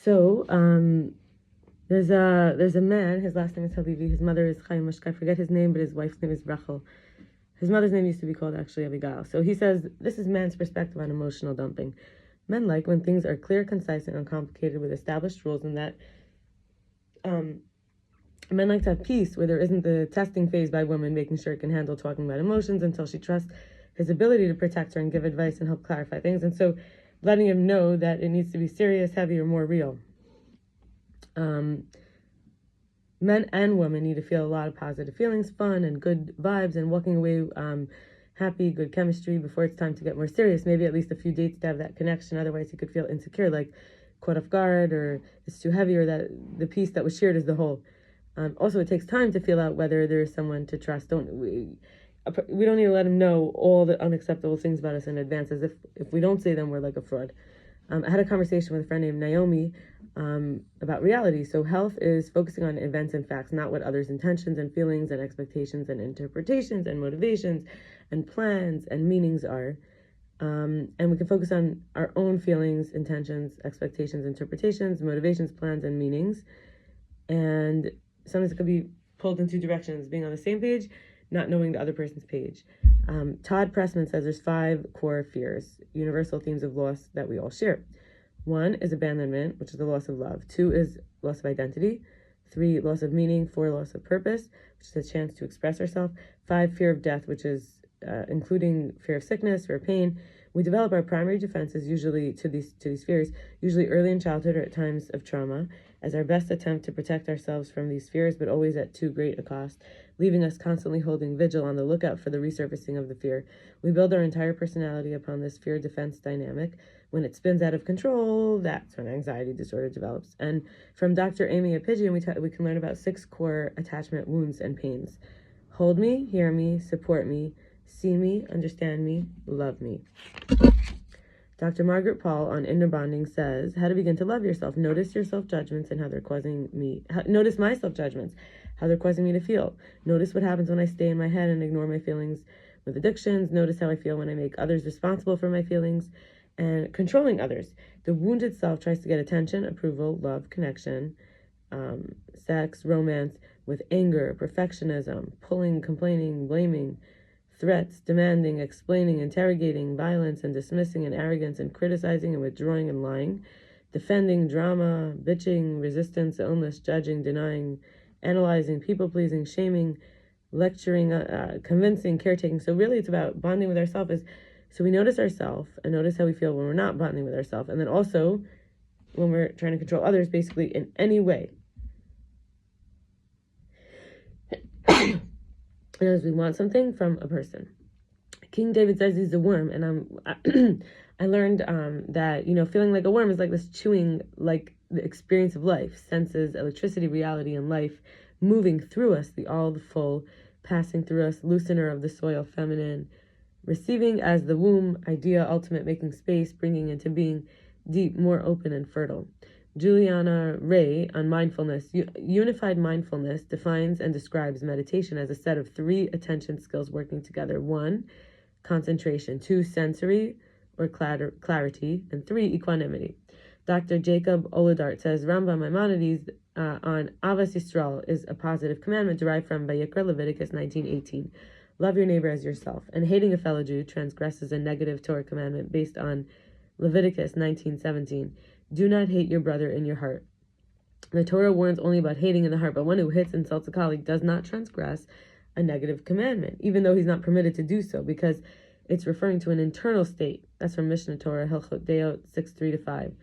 So, there's a man, his last name is Halevy, his mother is Chaya Mushka, I forget his name, but his wife's name is Reuel. His mother's name used to be called actually Avigail. So he says, this is man's perspective on emotional dumping. Men like when things are clear, concise, and uncomplicated with established rules, and that men like to have peace where there isn't the testing phase by women, making sure it can handle talking about emotions until she trusts his ability to protect her and give advice and help clarify things. And so letting him know that it needs to be serious, heavy, or more real. Men and women need to feel a lot of positive feelings, fun and good vibes, and walking away happy, good chemistry before it's time to get more serious. Maybe at least a few dates to have that connection. Otherwise, he could feel insecure, like caught off guard, or it's too heavy, or that the piece that was shared is the whole. Also, it takes time to feel out whether there's someone to trust. We don't need to let him know all the unacceptable things about us in advance, as if we don't say them, we're like a fraud. I had a conversation with a friend named Naomi about reality. So health is focusing on events and facts, not what others' intentions and feelings and expectations and interpretations and motivations and plans and meanings are. And we can focus on our own feelings, intentions, expectations, interpretations, motivations, plans, and meanings. And sometimes it could be pulled in two directions, being on the same page, not knowing the other person's page. Todd Pressman says there's 5 core fears, universal themes of loss that we all share. 1 is abandonment, which is the loss of love. 2 is loss of identity. 3, loss of meaning. 4, loss of purpose, which is a chance to express ourselves. 5, fear of death, which is including fear of sickness, fear of pain. We develop our primary defenses usually to these fears, usually early in childhood or at times of trauma, as our best attempt to protect ourselves from these fears, but always at too great a cost, leaving us constantly holding vigil on the lookout for the resurfacing of the fear. We build our entire personality upon this fear defense dynamic. When it spins out of control, that's when anxiety disorder develops. And from Dr. Aimee Apigian, we can learn about 6 core attachment wounds and pains. Hold me, hear me, support me, see me, understand me, love me. Dr. Margaret Paul on inner bonding says, how to begin to love yourself. Notice your self-judgments and how they're causing me, notice my self-judgments, how they're causing me to feel. Notice what happens when I stay in my head and ignore my feelings with addictions. Notice how I feel when I make others responsible for my feelings and controlling others. The wound itself tries to get attention, approval, love, connection, sex, romance, with anger, perfectionism, pulling, complaining, blaming, threats, demanding, explaining, interrogating, violence, and dismissing, and arrogance, and criticizing, and withdrawing, and lying, defending, drama, bitching, resistance, illness, judging, denying, analyzing, people-pleasing, shaming, lecturing, convincing, caretaking. So really it's about bonding with ourselves. So we notice ourselves and notice how we feel when we're not bonding with ourselves. And then also when we're trying to control others, basically in any way. As we want something from a person. King David says he's a worm, and I learned that, feeling like a worm is like this chewing, like the experience of life, senses, electricity, reality, and life moving through us, the all, the full, passing through us, loosener of the soil, feminine, receiving as the womb, idea, ultimate, making space, bringing into being, deep, more open and fertile. Juliana Raye on mindfulness. Unified mindfulness defines and describes meditation as a set of 3 attention skills working together. 1, concentration. 2, sensory or clarity. And 3, equanimity. Dr. Jacob Olidart says Rambam Maimonides on Avas Yisrael is a positive commandment derived from Vayikra, Leviticus 19:18. Love your neighbor as yourself. And hating a fellow Jew transgresses a negative Torah commandment based on Leviticus 19:17. Do not hate your brother in your heart. The Torah warns only about hating in the heart, but one who hits, insults a colleague does not transgress a negative commandment, even though he's not permitted to do so, because it's referring to an internal state. That's from Mishneh Torah Hilchot Deot 6:3-5,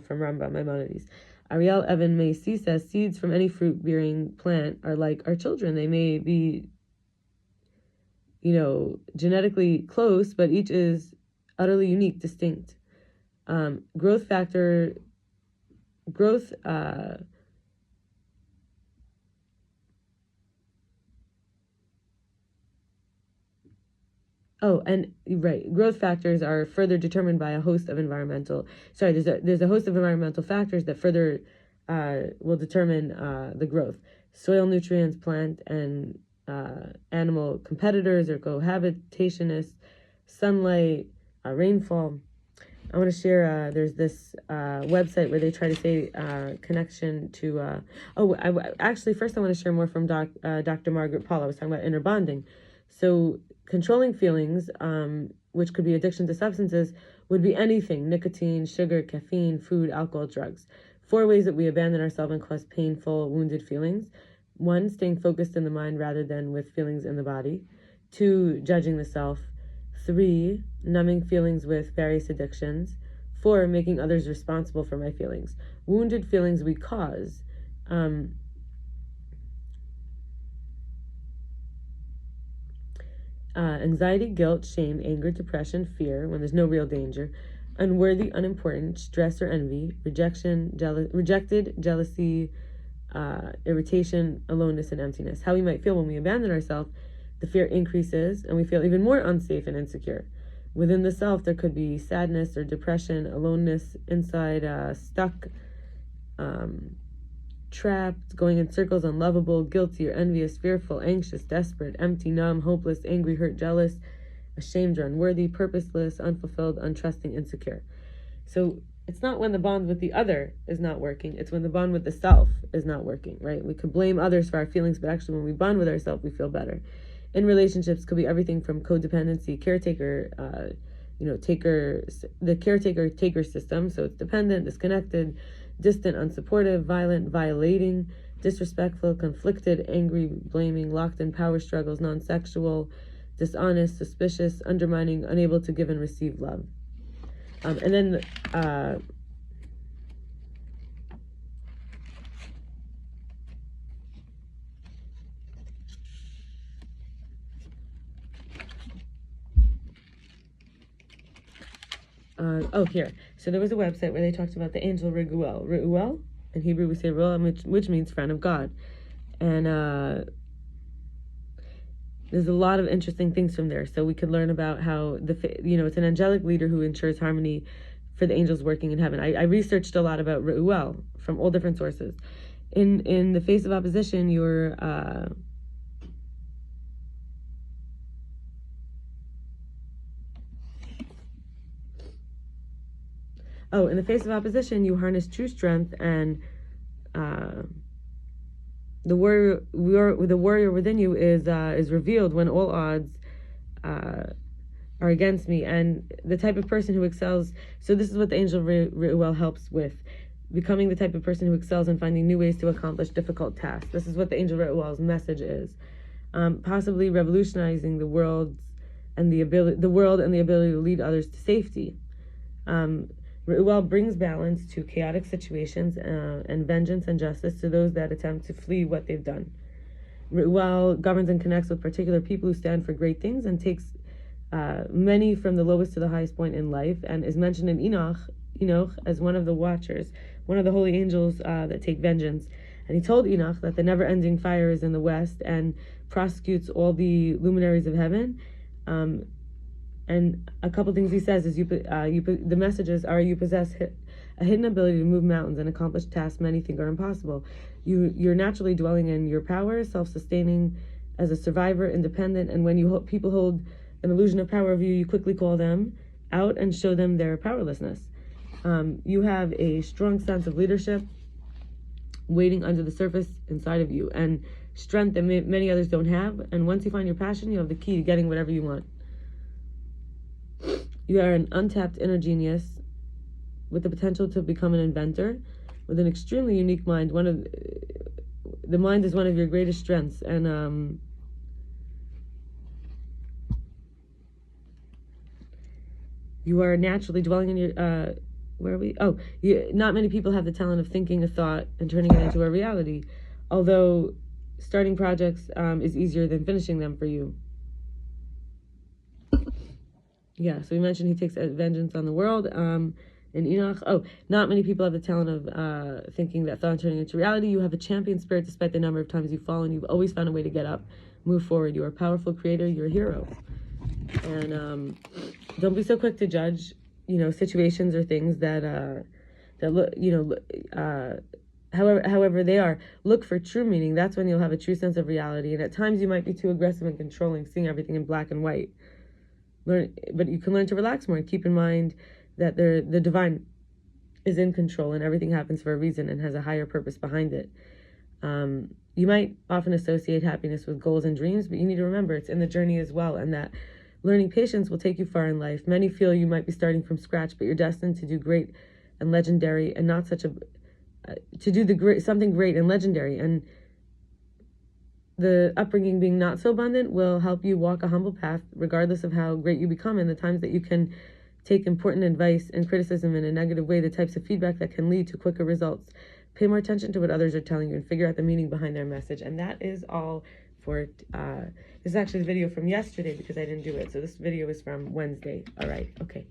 from Rambam Maimonides. Ariel Evan Mayse says seeds from any fruit-bearing plant are like our children. They may be, genetically close, but each is utterly unique, distinct. Growth factors are further determined by a host of there's a host of environmental factors that further will determine the growth. Soil nutrients, plant and animal competitors or cohabitationists, sunlight, rainfall. I want to share, there's this website where they try to say connection to, actually, first I want to share more from Dr. Margaret Paul. I was talking about inner bonding. So controlling feelings, which could be addiction to substances, would be anything: nicotine, sugar, caffeine, food, alcohol, drugs. 4 ways that we abandon ourselves and cause painful, wounded feelings. 1, staying focused in the mind rather than with feelings in the body. 2, judging the self. 3, numbing feelings with various addictions. 4, making others responsible for my feelings. Wounded feelings we cause. Anxiety, guilt, shame, anger, depression, fear, when there's no real danger. Unworthy, unimportant, stress or envy, rejection, rejected, jealousy, irritation, aloneness, and emptiness. How we might feel when we abandon ourselves: the fear increases and we feel even more unsafe and insecure. Within the self, there could be sadness or depression, aloneness inside, stuck, trapped, going in circles, unlovable, guilty or envious, fearful, anxious, desperate, empty, numb, hopeless, angry, hurt, jealous, ashamed or unworthy, purposeless, unfulfilled, untrusting, insecure. So it's not when the bond with the other is not working, it's when the bond with the self is not working, right? We could blame others for our feelings, but actually when we bond with ourselves, we feel better. In relationships, could be everything from codependency, caretaker, the caretaker-taker system, so it's dependent, disconnected, distant, unsupportive, violent, violating, disrespectful, conflicted, angry, blaming, locked in power struggles, non-sexual, dishonest, suspicious, undermining, unable to give and receive love. Here. So there was a website where they talked about the angel Raguel. Reuel, in Hebrew we say Reuel, which means friend of God. And there's a lot of interesting things from there. So we could learn about how it's an angelic leader who ensures harmony for the angels working in heaven. I researched a lot about Reuel from all different sources. In the face of opposition, you're in the face of opposition, you harness true strength, and the warrior within you is revealed when all odds are against me. And the type of person who excels. So this is what the angel Reuel helps with: becoming the type of person who excels in finding new ways to accomplish difficult tasks. This is what the angel Reuel's message is: possibly revolutionizing the world and the ability to lead others to safety. Reuel brings balance to chaotic situations and vengeance and justice to those that attempt to flee what they've done. Reuel governs and connects with particular people who stand for great things and takes many from the lowest to the highest point in life, and is mentioned in Enoch as one of the watchers, one of the holy angels that take vengeance. And he told Enoch that the never-ending fire is in the west and prosecutes all the luminaries of heaven. And a couple things he says is the messages are: you possess a hidden ability to move mountains and accomplish tasks many think are impossible. You're naturally dwelling in your power, self-sustaining as a survivor, independent, and when people hold an illusion of power over you, you quickly call them out and show them their powerlessness. You have a strong sense of leadership waiting under the surface inside of you, and strength that many others don't have. And once you find your passion, you have the key to getting whatever you want. You are an untapped inner genius with the potential to become an inventor, with an extremely unique mind. The mind is one of your greatest strengths, and you are naturally dwelling in your not many people have the talent of thinking a thought and turning it into a reality, although starting projects is easier than finishing them for you. Yeah, so we mentioned he takes vengeance on the world. In Enoch, not many people have the talent of thinking that thought and turning into reality. You have a champion spirit despite the number of times you've fallen. You've always found a way to get up, move forward. You're a powerful creator. You're a hero. And don't be so quick to judge, situations or things however they are. Look for true meaning. That's when you'll have a true sense of reality. And at times you might be too aggressive and controlling, seeing everything in black and white. But you can learn to relax more and keep in mind that the divine is in control and everything happens for a reason and has a higher purpose behind it. You might often associate happiness with goals and dreams, but you need to remember it's in the journey as well, and that learning patience will take you far in life. Many feel you might be starting from scratch, but you're destined to do great and legendary, and not such a to do something great and legendary. And the upbringing being not so abundant will help you walk a humble path, regardless of how great you become. And the times that you can take important advice and criticism in a negative way, the types of feedback that can lead to quicker results. Pay more attention to what others are telling you and figure out the meaning behind their message. And that is all for this is actually the video from yesterday because I didn't do it. So this video is from Wednesday. All right. Okay.